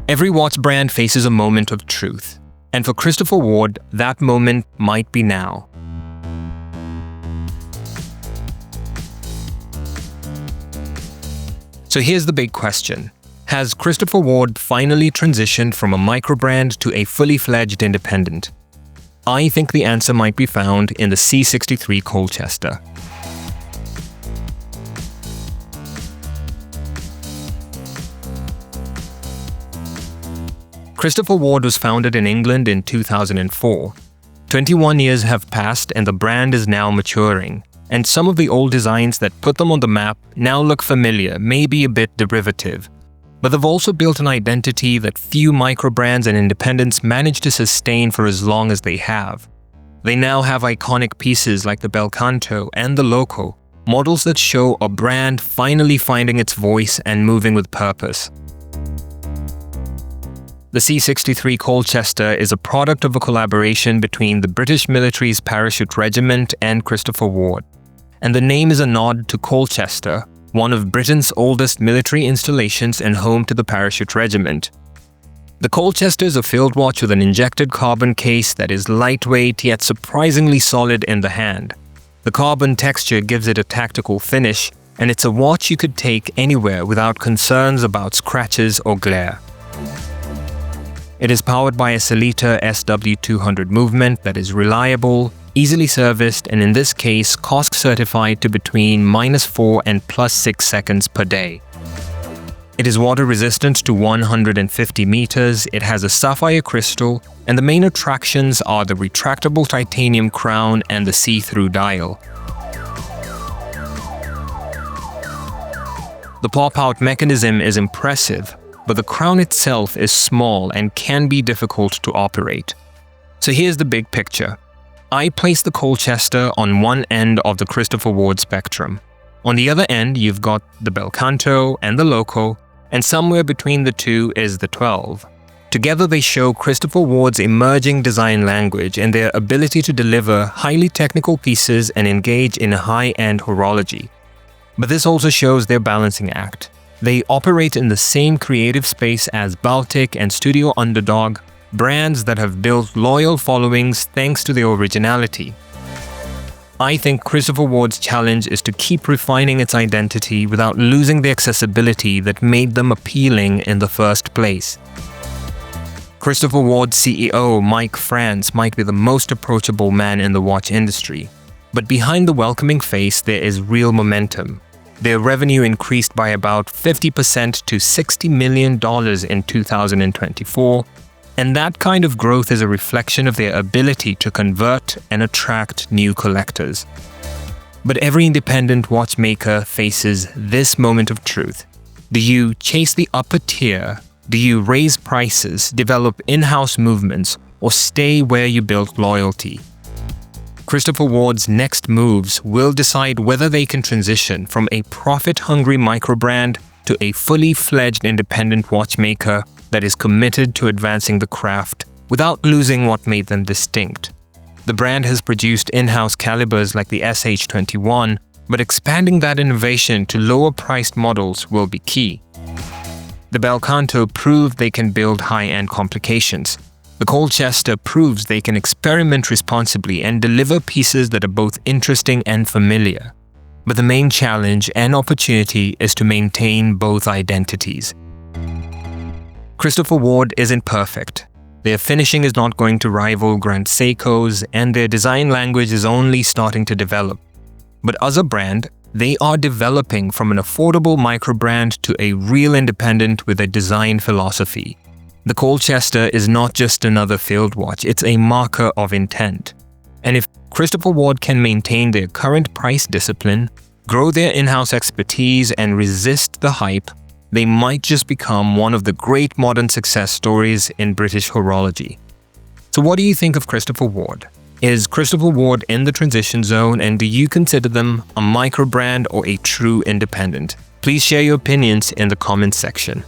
Every watch brand faces a moment of truth, and for Christopher Ward, that moment might be now. So here's the big question. Has Christopher Ward finally transitioned from a microbrand to a fully fledged independent? I think the answer might be found in the C63 Colchester. Christopher Ward was founded in England in 2004. 21 years have passed and the brand is now maturing, and some of the old designs that put them on the map now look familiar, maybe a bit derivative. But they've also built an identity that few microbrands and independents manage to sustain for as long as they have. They now have iconic pieces like the Bel Canto and the Loco, models that show a brand finally finding its voice and moving with purpose. The C63 Colchester is a product of a collaboration between the British military's Parachute Regiment and Christopher Ward. And the name is a nod to Colchester, one of Britain's oldest military installations and home to the Parachute Regiment. The Colchester is a field watch with an injected carbon case that is lightweight yet surprisingly solid in the hand. The carbon texture gives it a tactical finish, and it's a watch you could take anywhere without concerns about scratches or glare. It is powered by a Sellita SW200 movement that is reliable, easily serviced, and in this case COSC certified to between -4 and +6 seconds per day. It is water resistant to 150 meters, it has a sapphire crystal, and the main attractions are the retractable titanium crown and the see-through dial. The pop-out mechanism is impressive, but the crown itself is small and can be difficult to operate. So here's the big picture. I place the Colchester on one end of the Christopher Ward spectrum. On the other end, you've got the Bel Canto and the Loco, and somewhere between the two is the 12. Together they show Christopher Ward's emerging design language and their ability to deliver highly technical pieces and engage in high-end horology. But this also shows their balancing act. They operate in the same creative space as Baltic and Studio Underdog, brands that have built loyal followings thanks to their originality. I think Christopher Ward's challenge is to keep refining its identity without losing the accessibility that made them appealing in the first place. Christopher Ward's CEO, Mike France, might be the most approachable man in the watch industry. But behind the welcoming face, there is real momentum. Their revenue increased by about 50% to $60 million in 2024, and that kind of growth is a reflection of their ability to convert and attract new collectors. But every independent watchmaker faces this moment of truth. Do you chase the upper tier? Do you raise prices, develop in-house movements, or stay where you built loyalty? Christopher Ward's next moves will decide whether they can transition from a profit-hungry microbrand to a fully fledged independent watchmaker that is committed to advancing the craft without losing what made them distinct. The brand has produced in-house calibers like the SH21, but expanding that innovation to lower-priced models will be key. The Bel Canto proved they can build high-end complications. The Colchester proves they can experiment responsibly and deliver pieces that are both interesting and familiar. But the main challenge and opportunity is to maintain both identities. Christopher Ward isn't perfect. Their finishing is not going to rival Grand Seiko's, and their design language is only starting to develop. But as a brand, they are developing from an affordable microbrand to a real independent with a design philosophy. The Colchester is not just another field watch, it's a marker of intent. And if Christopher Ward can maintain their current price discipline, grow their in-house expertise, and resist the hype, they might just become one of the great modern success stories in British horology. So what do you think of Christopher Ward? Is Christopher Ward in the transition zone, and do you consider them a microbrand or a true independent? Please share your opinions in the comments section.